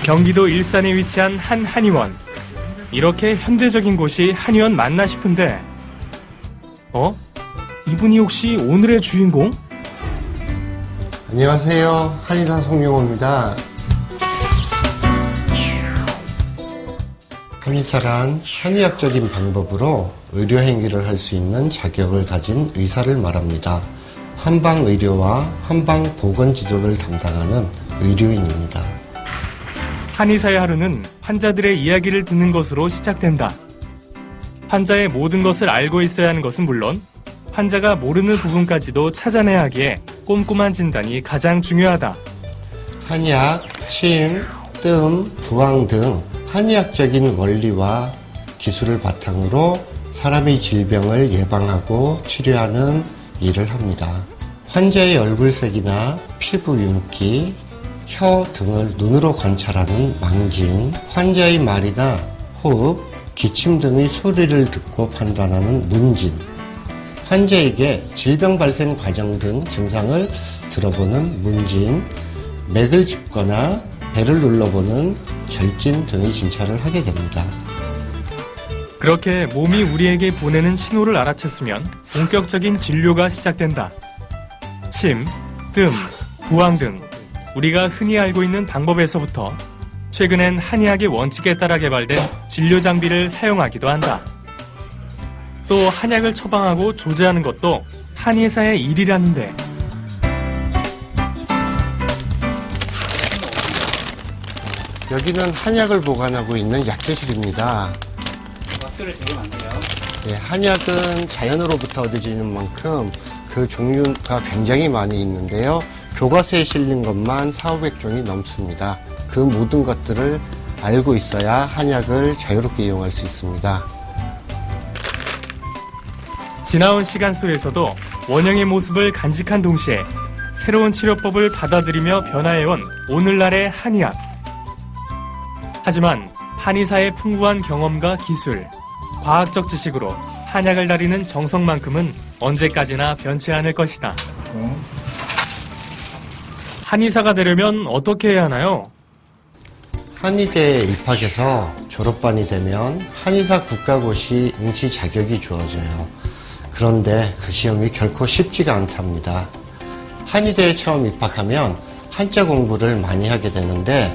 경기도 일산에 위치한 한 한의원. 이렇게 현대적인 곳이 한의원 맞나 싶은데, 이분이 혹시 오늘의 주인공? 안녕하세요. 한의사 송영호입니다. 한의사란 한의학적인 방법으로 의료 행위를 할 수 있는 자격을 가진 의사를 말합니다. 한방의료와 한방보건지도를 담당하는 의료인입니다. 한의사의 하루는 환자들의 이야기를 듣는 것으로 시작된다. 환자의 모든 것을 알고 있어야 하는 것은 물론 환자가 모르는 부분까지도 찾아내야 하기에 꼼꼼한 진단이 가장 중요하다. 한약, 침, 뜸, 부항 등 한의학적인 원리와 기술을 바탕으로 사람의 질병을 예방하고 치료하는 일을 합니다. 환자의 얼굴색이나 피부 윤기, 혀 등을 눈으로 관찰하는 망진, 환자의 말이나 호흡, 기침 등의 소리를 듣고 판단하는 문진, 환자에게 질병 발생 과정 등 증상을 들어보는 문진, 맥을 짚거나 배를 눌러보는 절진 등의 진찰을 하게 됩니다. 그렇게 몸이 우리에게 보내는 신호를 알아챘으면 본격적인 진료가 시작된다. 침, 뜸, 부항 등 우리가 흔히 알고 있는 방법에서부터 최근엔 한의학의 원칙에 따라 개발된 진료 장비를 사용하기도 한다. 또 한약을 처방하고 조제하는 것도 한의사의 일이라는데, 여기는 한약을 보관하고 있는 약재실입니다. 왁스를 되게 많네요. 예, 한약은 자연으로부터 얻어지는 만큼 그 종류가 굉장히 많이 있는데요. 교과서에 실린 것만 4,500종이 넘습니다. 그 모든 것들을 알고 있어야 한약을 자유롭게 이용할 수 있습니다. 지나온 시간 속에서도 원형의 모습을 간직한 동시에 새로운 치료법을 받아들이며 변화해온 오늘날의 한의학. 하지만 한의사의 풍부한 경험과 기술, 과학적 지식으로 한약을 다리는 정성만큼은 언제까지나 변치 않을 것이다. 한의사가 되려면 어떻게 해야 하나요? 한의대에 입학해서 졸업반이 되면 한의사 국가고시 응시 자격이 주어져요. 그런데 그 시험이 결코 쉽지가 않답니다. 한의대에 처음 입학하면 한자 공부를 많이 하게 되는데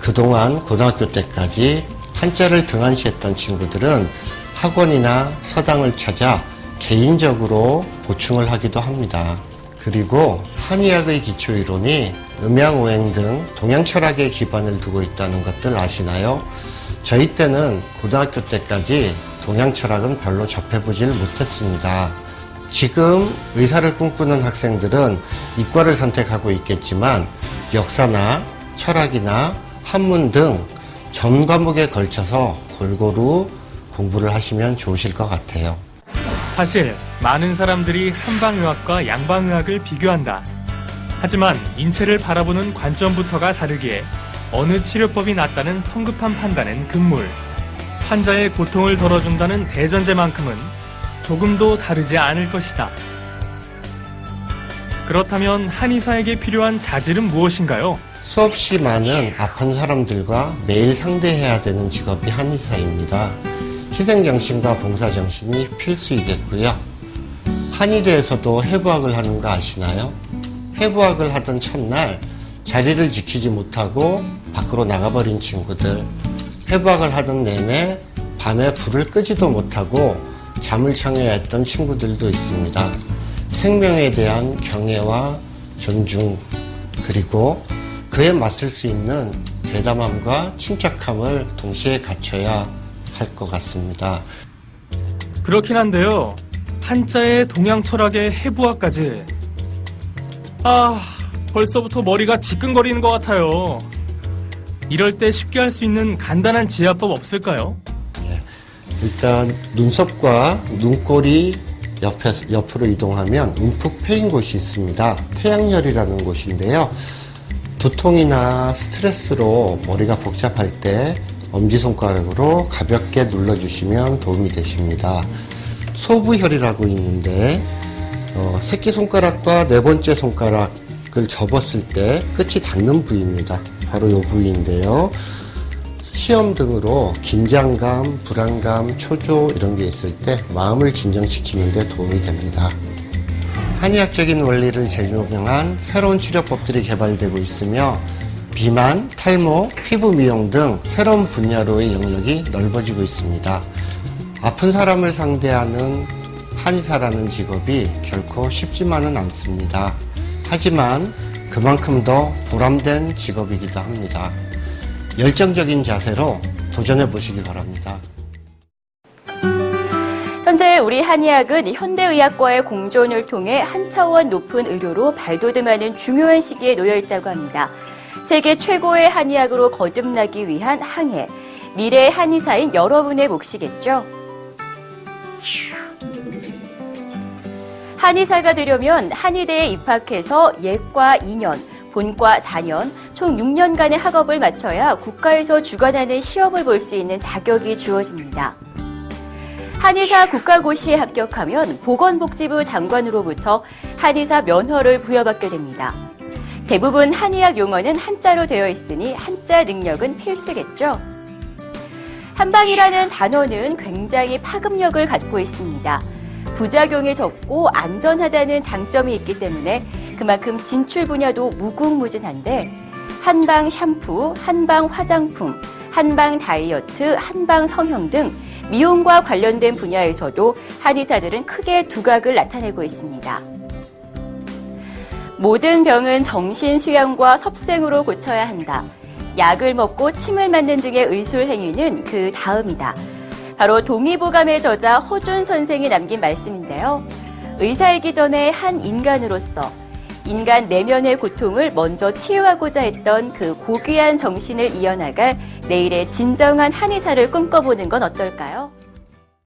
그동안 고등학교 때까지 한자를 등한시했던 친구들은 학원이나 서당을 찾아 개인적으로 보충을 하기도 합니다. 그리고 한의학의 기초이론이 음양오행 등 동양철학의 기반을 두고 있다는 것들 아시나요? 저희 때는 고등학교 때까지 동양철학은 별로 접해보질 못했습니다. 지금 의사를 꿈꾸는 학생들은 이과를 선택하고 있겠지만 역사나 철학이나 한문 등 전 과목에 걸쳐서 골고루 공부를 하시면 좋으실 것 같아요. 사실 많은 사람들이 한방의학과 양방의학을 비교한다. 하지만 인체를 바라보는 관점부터가 다르기에 어느 치료법이 낫다는 성급한 판단은 금물, 환자의 고통을 덜어준다는 대전제만큼은 조금도 다르지 않을 것이다. 그렇다면 한의사에게 필요한 자질은 무엇인가요? 수없이 많은 아픈 사람들과 매일 상대해야 되는 직업이 한의사입니다. 희생정신과 봉사정신이 필수이겠고요. 한의대에서도 해부학을 하는 거 아시나요? 해부학을 하던 첫날 자리를 지키지 못하고 밖으로 나가버린 친구들, 해부학을 하던 내내 밤에 불을 끄지도 못하고 잠을 청해야 했던 친구들도 있습니다. 생명에 대한 경애와 존중, 그리고 그에 맞설 수 있는 대담함과 침착함을 동시에 갖춰야 할 것 같습니다. 그렇긴 한데요. 한자의 동양 철학의 해부학까지. 벌써부터 머리가 지끈거리는 것 같아요. 이럴 때 쉽게 할 수 있는 간단한 지압법 없을까요? 일단 눈썹과 눈꼬리 옆으로 이동하면 움푹 패인 곳이 있습니다. 태양열이라는 곳인데요. 두통이나 스트레스로 머리가 복잡할 때 엄지손가락으로 가볍게 눌러주시면 도움이 되십니다. 소부혈이라고 있는데 새끼손가락과 네 번째 손가락을 접었을 때 끝이 닿는 부위입니다. 바로 이 부위인데요. 시험 등으로 긴장감, 불안감, 초조 이런 게 있을 때 마음을 진정시키는 데 도움이 됩니다. 한의학적인 원리를 적용한 새로운 치료법들이 개발되고 있으며 비만, 탈모, 피부 미용 등 새로운 분야로의 영역이 넓어지고 있습니다. 아픈 사람을 상대하는 한의사라는 직업이 결코 쉽지만은 않습니다. 하지만 그만큼 더 보람된 직업이기도 합니다. 열정적인 자세로 도전해 보시기 바랍니다. 현재 우리 한의학은 현대의학과의 공존을 통해 한 차원 높은 의료로 발돋움하는 중요한 시기에 놓여 있다고 합니다. 세계 최고의 한의학으로 거듭나기 위한 항해, 미래의 한의사인 여러분의 몫이겠죠? 한의사가 되려면 한의대에 입학해서 예과 2년, 본과 4년, 총 6년간의 학업을 마쳐야 국가에서 주관하는 시험을 볼 수 있는 자격이 주어집니다. 한의사 국가고시에 합격하면 보건복지부 장관으로부터 한의사 면허를 부여받게 됩니다. 대부분 한의학 용어는 한자로 되어 있으니 한자 능력은 필수겠죠. 한방이라는 단어는 굉장히 파급력을 갖고 있습니다. 부작용이 적고 안전하다는 장점이 있기 때문에 그만큼 진출 분야도 무궁무진한데 한방 샴푸, 한방 화장품, 한방 다이어트, 한방 성형 등 미용과 관련된 분야에서도 한의사들은 크게 두각을 나타내고 있습니다. 모든 병은 정신 수양과 섭생으로 고쳐야 한다. 약을 먹고 침을 맞는 등의 의술 행위는 그 다음이다. 바로 동의보감의 저자 허준 선생이 남긴 말씀인데요. 의사이기 전에 한 인간으로서 인간 내면의 고통을 먼저 치유하고자 했던 그 고귀한 정신을 이어나갈 내일의 진정한 한의사를 꿈꿔보는 건 어떨까요?